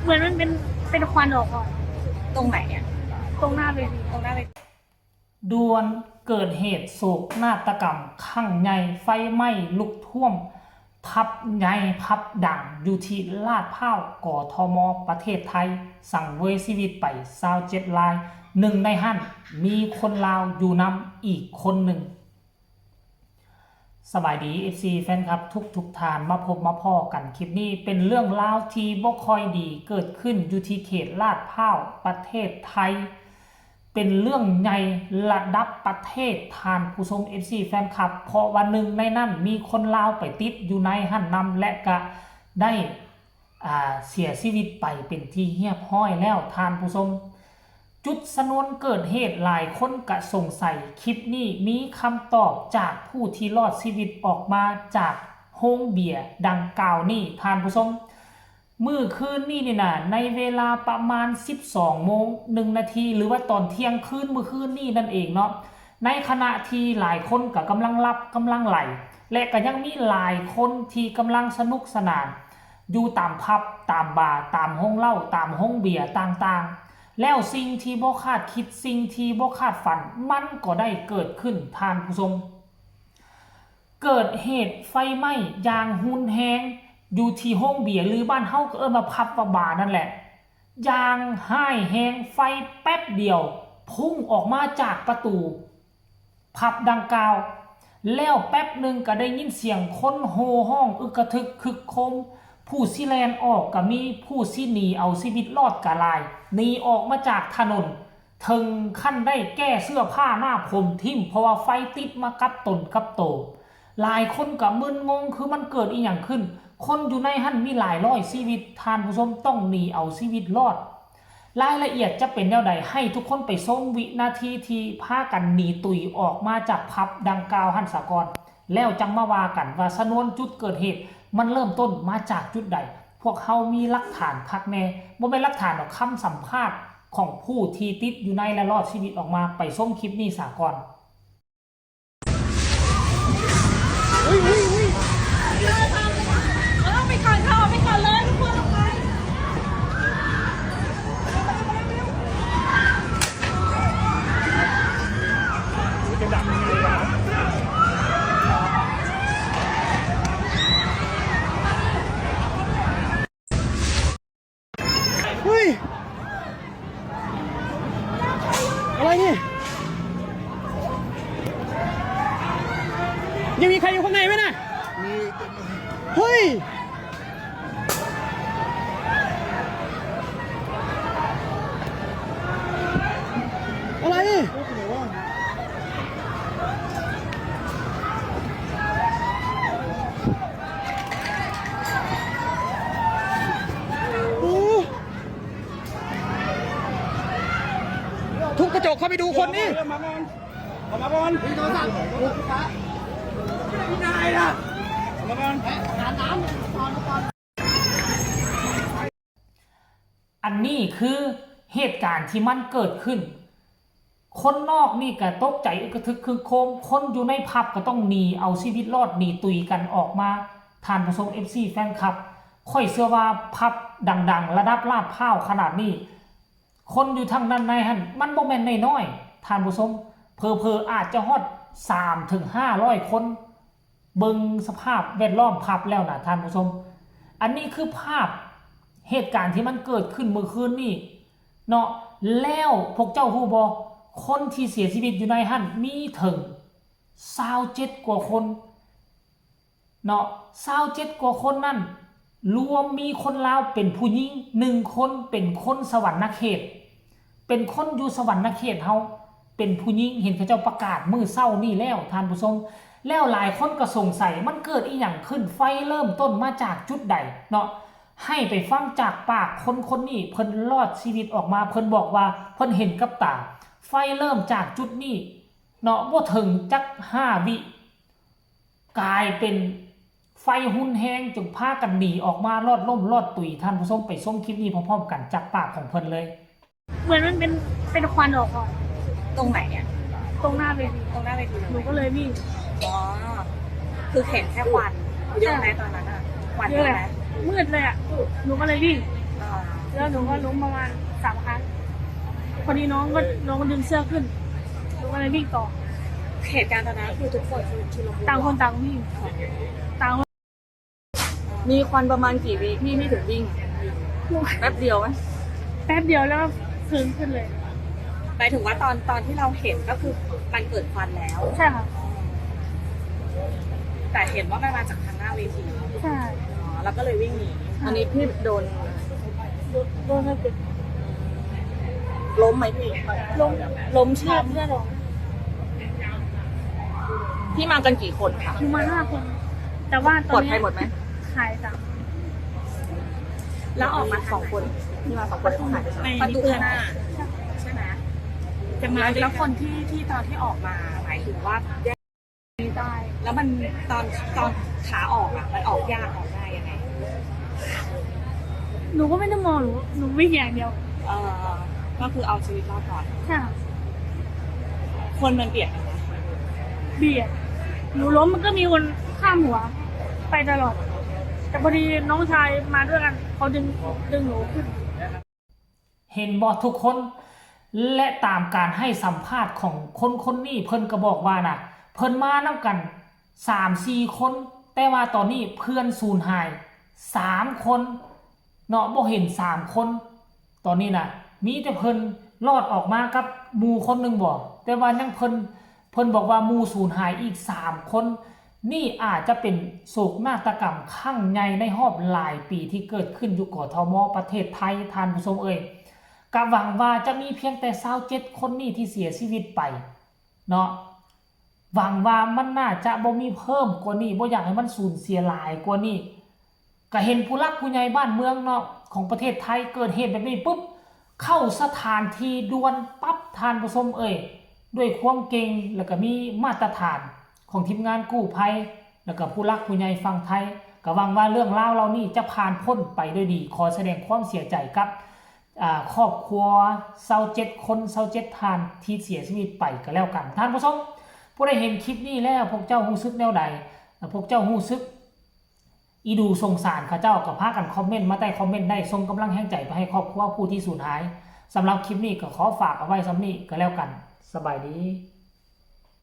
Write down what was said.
เหมือนมันเป็นควันออกก่อนตรงไหนเนี่ยตรงหน้าเวทีด่วนเกิดเหตุโศกนาฏกรรมครั้งใหญ่ไฟไหม้ลุกท่วมพับใหญ่พับดังอยู่ที่ลาดพร้าวกทมประเทศไทยสั่งเวยชีวิตไป27รายหนึ่งในหั่นมีคนลาวอยู่นำอีกคนหนึ่งสบายดี FC แฟนครับทุกท่านมาพบมาพ่อกันคลิปนี้เป็นเรื่องราวที่บ่ค่อยดีเกิดขึ้นอยู่ที่เขตลาดพร้าวประเทศไทยเป็นเรื่องใหญ่ระดับประเทศทานผู้ชม FC แฟนคลับเพราะวันหนึ่งในนั้นมีคนลาวไปติดอยู่ในหั่นนำและก็ได้เสียชีวิตไปเป็นที่เรียบร้อยแล้วทานผู้ชมจุดชนวนเกิดเหตุหลายคนกะสงสัยคลิปนี้มีคำตอบจากผู้ที่รอดชีวิตออกมาจากโรงเบียร์ดังกล่าวนี้ทานผู้ชมมื้อคืนนี้นี่นะในเวลาประมาณ 12:01 น.หรือว่าตอนเที่ยงคืนมื้อคืนนี้นั่นเองเนาะในขณะที่หลายคนก็กำลังรับกำลังไหลและก็ยังมีหลายคนที่กำลังสนุกสนานอยู่ตามผับตามบาร์ตามห้องเหล้าตามห้องเบียร์ต่างๆแล้วสิ่งที่บ่คาดคิดสิ่งที่บ่คาดฝันมันก็ได้เกิดขึ้นท่านผู้ชมเกิดเหตุไฟไหม้อย่างรุนแรงอยู่ที่ห้องเบียร์หรือบ้านเฮาก็มาพับว่าบาร์นั่นแหละอย่างห้ายแหงไฟแป๊บเดียวพุ่งออกมาจากประตูผับดังกล่าวแล้วแป๊บหนึ่งก็ได้ยินเสียงคนโห่ห้องอึกกระทึกคึกโคมผู้สิแลนออกก็มีผู้สิหนีเอาชีวิตรอดกะลายหนีออกมาจากถนนถึงขั้นได้แก้เสื้อผ้าหน้าผมทิ่มเพราะว่าไฟติดมากับตนกับโตหลายคนก็มึนงงคือมันเกิดอีหยังขึ้นคนอยู่ในหั่นมีหลายร้อยชีวิตทานผู้ชมต้องหนีเอาชีวิตรอดรายละเอียดจะเป็นแนวใดให้ทุกคนไปชมวินาทีที่พากันหนีตุยออกมาจากผับดังกล่าวหั่นสะก่อนแล้วจังมาว่ากันว่าชนวนจุดเกิดเหตุมันเริ่มต้นมาจากจุดใดพวกเขามีหลักฐานคักแน่บ่เป็นหลักฐานหรอกคำสัมภาษณ์ของผู้ที่ติดอยู่ในและรอดชีวิตออกมาไปชมคลิปนี้สะก่อนไปก่อนค่ะไปก่อนเลยทุกคนออกไปจะดังยังไงวะเฮ้ยอะไรนี่ยังมีใครอยู่ข้างในไหมน่ะมีเฮ้ยอะไรนี่ทุบกระจกเข้าไปดูคนนี่ออกมาก่อนออกมาก่อนพี่โทรศัพท์พี่นายล่ะออกมาก่อนอันนี้คือเหตุการณ์ที่มันเกิดขึ้นคนนอกนี่ก็ตกใจอึกกระทึกคึกโคมคนอยู่ในผับก็ต้องหนีเอาชีวิตรอดหนีตุยกันออกมาทานผู้ชม FC แฟนคลับค่อยเชื่อว่าผับดังๆระดับลาดพร้าวขนาดนี้คนอยู่ทางด้านในหั่นมันบ่แม่นน้อยๆทานผู้ชมเพออาจจะฮอด 3-500 คนเบิ่งสภาพแวดล้อมผับแล้วนะท่านผู้ชมอันนี้คือภาพเหตุการณ์ที่มันเกิดขึ้นเมื่อคืนนี่เนาะแล้วพวกเจ้าฮู้บ่คนที่เสียชีวิตอยู่ในหั่นมีถึง27กว่าคนเนาะ27กว่าคนนั่นรวมมีคนลาวเป็นผู้หญิง1คนเป็นคนสวรรณเขตเป็นคนอยู่สวรรณเขตเฮาเป็นผู้หญิงเห็นเขาเจ้าประกาศมื้อเช้านี่แล้วท่านผู้ชมแล้วหลายคนก็สงสัยมันเกิดอีหยังขึ้นไฟเริ่มต้นมาจากจุดใดเนาะให้ไปฟังจากปากคนนี้เพิ่นรอดชีวิตออกมาเพิ่นบอกว่าเพิ่นเห็นกับตาไฟเริ่มจากจุดนี้เนาะบ่ถึงจัก5 วิกลายเป็นไฟหุ่นแห้งจนพากันหนีออกมารอดล่มรอดตุยท่านผู้ชมไปชมคลิปนี้พร้อมๆกันจากปากของเพิ่นเลยเหมือนมันเป็นควันออกก่อนตรงไหนเนี่ยตรงหน้าเวทีหนูก็เลยวิ่งอ๋อคือเห็นแค่ควันเยอะไหมตอนนั้นอะควันเยอะไหม มืดเลยอ่ะหนูก็เลยวิ่ง แล้วหนูก็ล้มประมาณ3 ครั้งพอดีน้องก็ดึงเสื้อขึ้นหนูก็เลยวิ่งต่อ เหตุการณ์ตอนนั้นคือทุกคนคือชุลมุน ต่างคนต่างวิ่งต่างคน มีควันประมาณกี่วิพี่ถึงวิ่งแป๊บเดียวไหม แป๊บเดียวแล้วก็คืนขึ้นเลย หมายถึงว่าตอนที่เราเห็นก็คือมันเกิดควันแล้ว ใช่ค่ะ แต่เห็นว่ามันมาจากทางหน้าเวที ใช่ อ๋อแล้วก็เลยวิ่งหนีอันนี้พี่โดน โดนเขาติด ล้มไหมพี่ ล้ม ล้มใช่ เลือดออก พี่มากันกี่คนคะ อยู่มา5 คน แต่ว่าต ปล อ อน ด นี้ ภัยหมดไหม หายต่าง แล้วออกมาสองคนพี่มาสองคนหายประตูข้างหน้าใช่ไหมแล้วคนที่ตอนที่ออกมาหมายถึงว่าแยก ได้ แล้วมันตอนขาออกอ่ะมันออกยากออกง่ายยังไง หนูก็ไม่ได้มองหนูวิ่งอย่างเดียว เออก็คือเอาชีวิตรอดก่อน ใช่ค่ะ คนมันเบียดกันนะ เบียดหนูล้มมันก็มีคนข้ามหัว ไปตลอด แต่พอดีน้องชายมาด้วยกันเขาดึงหนูขึ้น เห็นบอทุกคนและตามการให้สัมภาษณ์ของคนนี้เพิ่นก็บอกว่านะเพิ่นมานำกัน 3-4 คนแต่ว่าตอนนี้เพื่อนสูญหาย3 คนเนาะบ่เห็น3 คนตอนนี้นะมีแต่เพิ่นรอดออกมากับหมู่คนหนึงบ่แต่ว่ายังเพิ่นบอกว่าหมู่สูญหายอีก3 คนนี่อาจจะเป็นโศกนาฏกรรมครั้งใหญ่ในรอบหลายปีที่เกิดขึ้นอยู่กทมประเทศไทยท่านผู้ชมเอ่ยก็หวังว่าจะมีเพียงแต่27 คนนี้ที่เสียชีวิตไปเนาะหวังว่ามันน่าจะบ่มีเพิ่มกว่านี้บ่อยากให้มันสูญเสียหลายกว่านี้ก็เห็นผู้หลักผู้ใหญ่บ้านเมืองเนาะของประเทศไทยเกิดเหตุแบบนี้ปุ๊บเข้าสถานที่ด่วนปั๊บท่านผู้ชมเอ่ยด้วยความเก่งแล้วก็มีมาตรฐานของทีมงานกู้ภัยแล้วก็ผู้หลักผู้ใหญ่ฝั่งไทยก็หวังว่าเรื่องราวเหล่านี้จะผ่านพ้นไปด้วยดีขอแสดงความเสียใจกับครอบครัว27 คน27 ท่านที่เสียชีวิตไปก็แล้วกันท่านผู้ชมผู้ใดเห็นคลิปนี้แล้วพวกเจ้ารู้สึกแนวใดพวกเจ้ารู้สึกอีดูสงสารข้าเจ้ากับพากันคอมเมนต์มาใต้คอมเมนต์ได้ส่งกำลังแห่งใจไปให้ครอบครัวผู้ที่สูญหายสำหรับคลิปนี้ก็ขอฝากเอาไว้สำนี้ก็แล้วกันสบายดี